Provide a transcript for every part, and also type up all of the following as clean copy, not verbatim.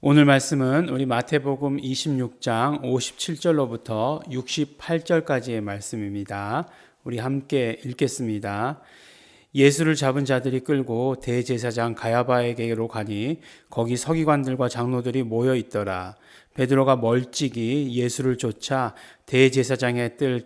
오늘 말씀은 우리 마태복음 26장 57절로부터 68절까지의 말씀입니다. 우리 함께 읽겠습니다. 예수를 잡은 자들이 끌고 대제사장 가야바에게로 가니 거기 서기관들과 장로들이 모여 있더라. 베드로가 멀찍이 예수를 쫓아 대제사장의 뜰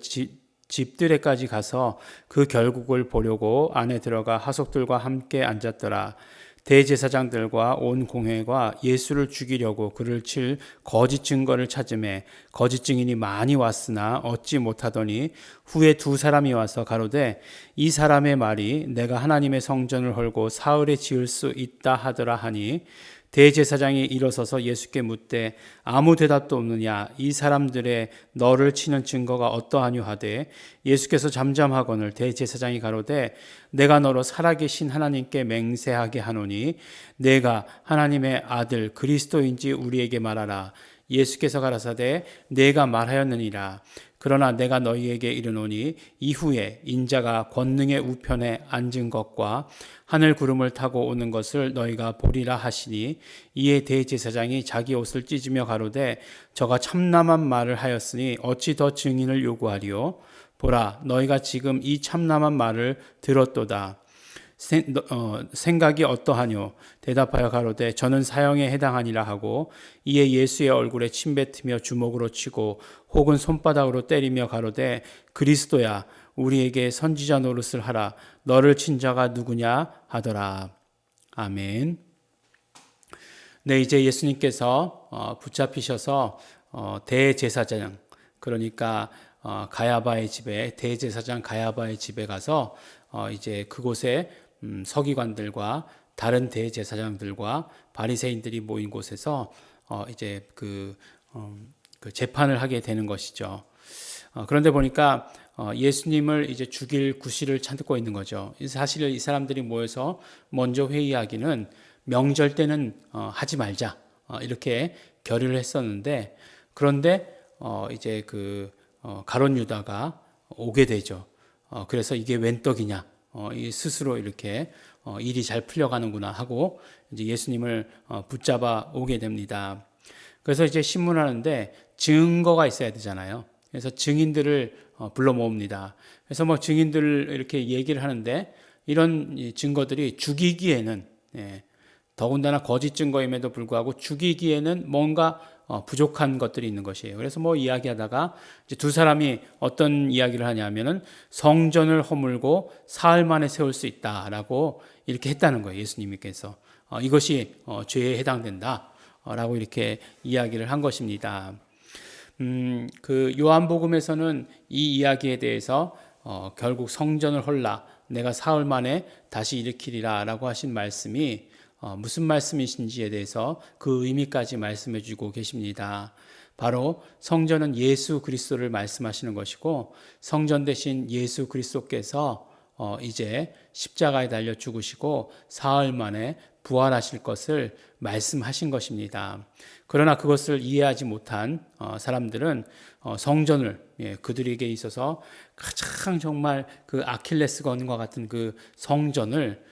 집들에까지 가서 그 결국을 보려고 안에 들어가 하속들과 함께 앉았더라. 대제사장들과 온 공회가 예수를 죽이려고 그를 칠 거짓 증거를 찾으매 거짓 증인이 많이 왔으나 얻지 못하더니 후에 두 사람이 와서 가로되 이 사람의 말이 내가 하나님의 성전을 헐고 사흘에 지을 수 있다 하더라 하니 대제사장이 일어서서 예수께 묻되 아무 대답도 없느냐 이 사람들의 너를 치는 증거가 어떠하뇨 하되 예수께서 잠잠하거늘 대제사장이 가로되 내가 너로 살아계신 하나님께 맹세하게 하노니 내가 하나님의 아들 그리스도인지 우리에게 말하라. 예수께서 가라사대 내가 말하였느니라. 그러나 내가 너희에게 이르노니 이후에 인자가 권능의 우편에 앉은 것과 하늘 구름을 타고 오는 것을 너희가 보리라 하시니 이에 대제사장이 자기 옷을 찢으며 가로되 저가 참남한 말을 하였으니 어찌 더 증인을 요구하리요. 보라 너희가 지금 이 참남한 말을 들었도다. 생각이 어떠하뇨? 대답하여 가로되 저는 사형에 해당하니라 하고 이에 예수의 얼굴에 침뱉으며 주먹으로 치고 혹은 손바닥으로 때리며 가로되 그리스도야 우리에게 선지자 노릇을 하라. 너를 친 자가 누구냐 하더라. 아멘. 네, 이제 예수님께서 붙잡히셔서 대제사장 그러니까 가야바의 집에 대제사장 가야바의 집에 가서 이제 그곳에 서기관들과 다른 대제사장들과 바리새인들이 모인 곳에서 이제 그 재판을 하게 되는 것이죠. 그런데 보니까 예수님을 이제 죽일 구실을 찾고 있는 거죠. 사실 이 사람들이 모여서 먼저 회의하기는 명절 때는 하지 말자 이렇게 결의를 했었는데 그런데 이제 가룟 유다가 오게 되죠. 그래서 이게 웬 떡이냐? 이 스스로 이렇게 일이 잘 풀려가는구나 하고 이제 예수님을 붙잡아 오게 됩니다. 그래서 이제 신문하는데 증거가 있어야 되잖아요. 그래서 증인들을 불러 모읍니다. 그래서 뭐 증인들을 이렇게 얘기를 하는데 이런 증거들이 죽이기에는 더군다나 거짓 증거임에도 불구하고 죽이기에는 뭔가 부족한 것들이 있는 것이에요. 그래서 뭐 이야기하다가 이제 두 사람이 어떤 이야기를 하냐면은 성전을 허물고 사흘 만에 세울 수 있다라고 이렇게 했다는 거예요. 예수님께서 이것이 죄에 해당된다라고 이렇게 이야기를 한 것입니다. 그 요한복음에서는 이 이야기에 대해서 결국 성전을 헐라 내가 사흘 만에 다시 일으키리라라고 하신 말씀이 무슨 말씀이신지에 대해서 그 의미까지 말씀해 주고 계십니다. 바로 성전은 예수 그리스도를 말씀하시는 것이고 성전 대신 예수 그리스도께서 이제 십자가에 달려 죽으시고 사흘 만에 부활하실 것을 말씀하신 것입니다. 그러나 그것을 이해하지 못한 사람들은 성전을 그들에게 있어서 가장 정말 그 아킬레스건과 같은 그 성전을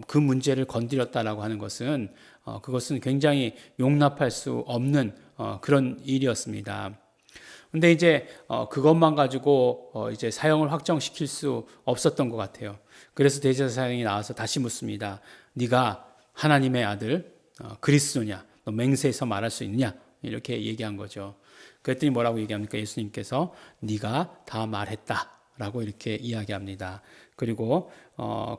그 문제를 건드렸다라고 하는 것은 그것은 굉장히 용납할 수 없는 그런 일이었습니다. 근데 이제 그것만 가지고 이제 사형을 확정시킬 수 없었던 것 같아요. 그래서 대제사장이 나와서 다시 묻습니다. 네가 하나님의 아들 그리스도냐? 너 맹세해서 말할 수 있느냐? 이렇게 얘기한 거죠. 그랬더니 뭐라고 얘기합니까? 예수님께서 네가 다 말했다라고 이렇게 이야기합니다. 그리고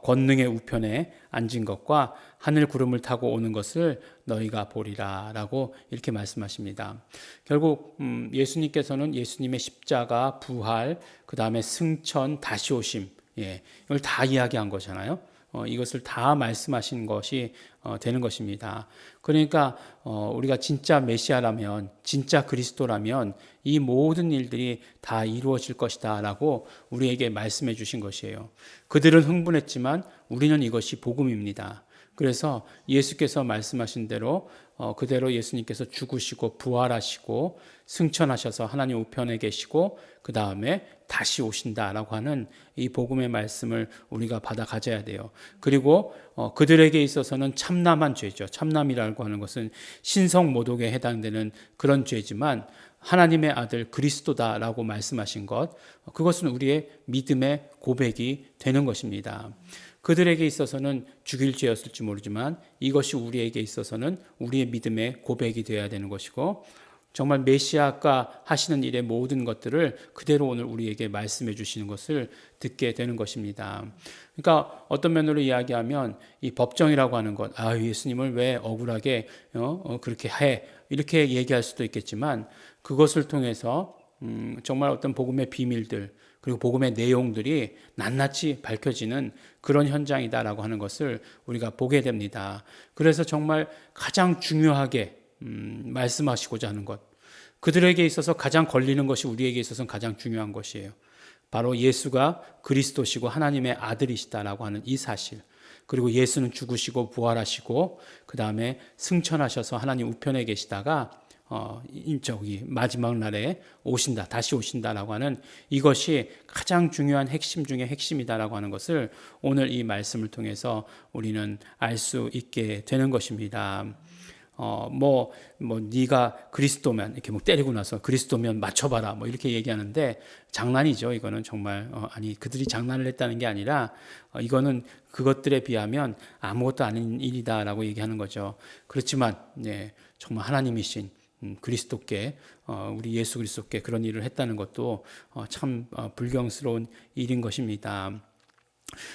권능의 우편에 앉은 것과 하늘 구름을 타고 오는 것을 너희가 보리라라고 이렇게 말씀하십니다. 결국 예수님께서는 예수님의 십자가, 부활, 그 다음에 승천, 다시 오심, 이걸 다 이야기한 거잖아요. 이것을 다 말씀하신 것이 되는 것입니다. 그러니까 우리가 진짜 메시아라면, 진짜 그리스도라면 이 모든 일들이 다 이루어질 것이다 라고 우리에게 말씀해 주신 것이에요. 그들은 흥분했지만 우리는 이것이 복음입니다. 그래서 예수께서 말씀하신 대로 그대로 예수님께서 죽으시고 부활하시고 승천하셔서 하나님 우편에 계시고 그 다음에 다시 오신다라고 하는 이 복음의 말씀을 우리가 받아 가져야 돼요. 그리고 그들에게 있어서는 참남한 죄죠. 참남이라고 하는 것은 신성 모독에 해당되는 그런 죄지만 하나님의 아들 그리스도다라고 말씀하신 것, 그것은 우리의 믿음의 고백이 되는 것입니다. 그들에게 있어서는 죽일 죄였을지 모르지만 이것이 우리에게 있어서는 우리의 믿음의 고백이 되어야 되는 것이고, 정말 메시아가 하시는 일의 모든 것들을 그대로 오늘 우리에게 말씀해 주시는 것을 듣게 되는 것입니다. 그러니까 어떤 면으로 이야기하면 이 법정이라고 하는 것, 예수님을 왜 억울하게 그렇게 해, 이렇게 얘기할 수도 있겠지만, 그것을 통해서 정말 어떤 복음의 비밀들, 그리고 복음의 내용들이 낱낱이 밝혀지는 그런 현장이다라고 하는 것을 우리가 보게 됩니다. 그래서 정말 가장 중요하게 말씀하시고자 하는 것, 그들에게 있어서 가장 걸리는 것이 우리에게 있어서는 가장 중요한 것이에요. 바로 예수가 그리스도시고 하나님의 아들이시다라고 하는 이 사실, 그리고 예수는 죽으시고 부활하시고 그 다음에 승천하셔서 하나님 우편에 계시다가 마지막 날에 오신다, 다시 오신다라고 하는 이것이 가장 중요한 핵심 중에 핵심이다라고 하는 것을 오늘 이 말씀을 통해서 우리는 알 수 있게 되는 것입니다. 네가 그리스도면, 이렇게 때리고 나서 그리스도면 맞춰봐라, 이렇게 얘기하는데 장난이죠. 이거는 정말, 그들이 장난을 했다는 게 아니라, 이거는 그것들에 비하면 아무것도 아닌 일이다라고 얘기하는 거죠. 그렇지만, 정말 하나님이신 그리스도께, 우리 예수 그리스도께 그런 일을 했다는 것도 참 불경스러운 일인 것입니다.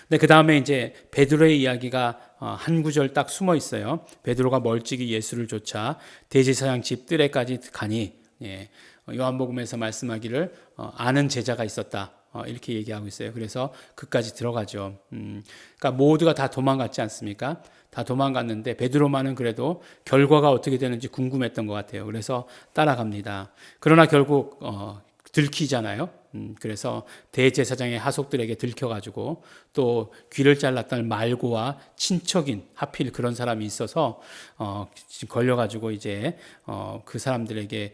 네, 그 다음에 이제 베드로의 이야기가 한 구절 딱 숨어 있어요. 베드로가 멀찍이 예수를 쫓아 대제사장 집 뜰에까지 가니, 요한복음에서 말씀하기를 아는 제자가 있었다, 이렇게 얘기하고 있어요. 그래서 그까지 들어가죠. 그러니까 모두가 다 도망갔지 않습니까? 다 도망갔는데 베드로만은 그래도 결과가 어떻게 되는지 궁금했던 것 같아요. 그래서 따라갑니다. 그러나 결국 들키잖아요. 그래서 대제사장의 하속들에게 들켜가지고 또 귀를 잘랐던 말고와 친척인, 하필 그런 사람이 있어서 걸려가지고 이제 그 사람들에게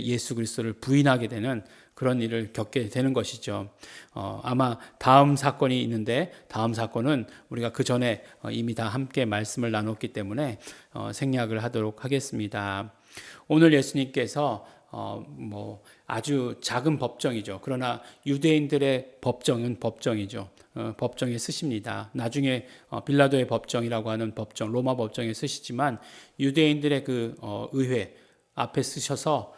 예수 그리스도를 부인하게 되는 그런 일을 겪게 되는 것이죠. 아마 다음 사건이 있는데, 다음 사건은 우리가 그 전에 이미 다 함께 말씀을 나눴기 때문에 생략을 하도록 하겠습니다. 오늘 예수님께서 아주 작은 법정이죠. 그러나 유대인들의 법정은 법정이죠. 법정에 쓰십니다. 나중에 빌라도의 법정이라고 하는 법정, 로마 법정에 쓰시지만 유대인들의 그 의회 앞에 쓰셔서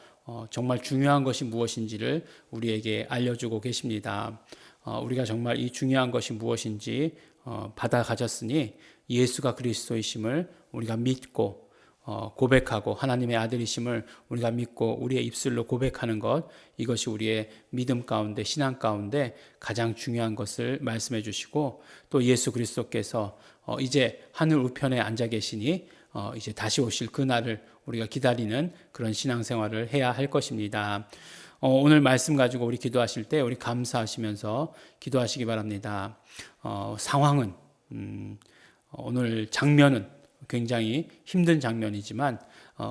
정말 중요한 것이 무엇인지를 우리에게 알려주고 계십니다. 우리가 정말 이 중요한 것이 무엇인지 받아 가졌으니 예수가 그리스도이심을 우리가 믿고 고백하고 하나님의 아들이심을 우리가 믿고 우리의 입술로 고백하는 것, 이것이 우리의 믿음 가운데, 신앙 가운데 가장 중요한 것을 말씀해 주시고, 또 예수 그리스도께서 이제 하늘 우편에 앉아 계시니 이제 다시 오실 그날을 우리가 기다리는 그런 신앙생활을 해야 할 것입니다. 오늘 말씀 가지고 우리 기도하실 때 우리 감사하시면서 기도하시기 바랍니다. 상황은 오늘 장면은 굉장히 힘든 장면이지만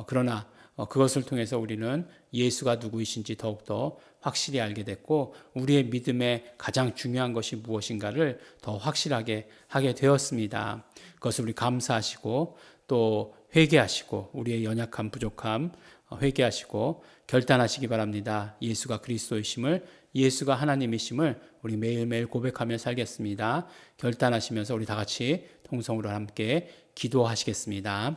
그러나 그것을 통해서 우리는 예수가 누구이신지 더욱더 확실히 알게 됐고, 우리의 믿음의 가장 중요한 것이 무엇인가를 더 확실하게 하게 되었습니다. 그것을 우리 감사하시고 또 회개하시고 우리의 연약함, 부족함 회개하시고 결단하시기 바랍니다. 예수가 그리스도이심을, 예수가 하나님이심을 우리 매일매일 고백하며 살겠습니다. 결단하시면서 우리 다 같이 통성으로 함께 기도하시겠습니다.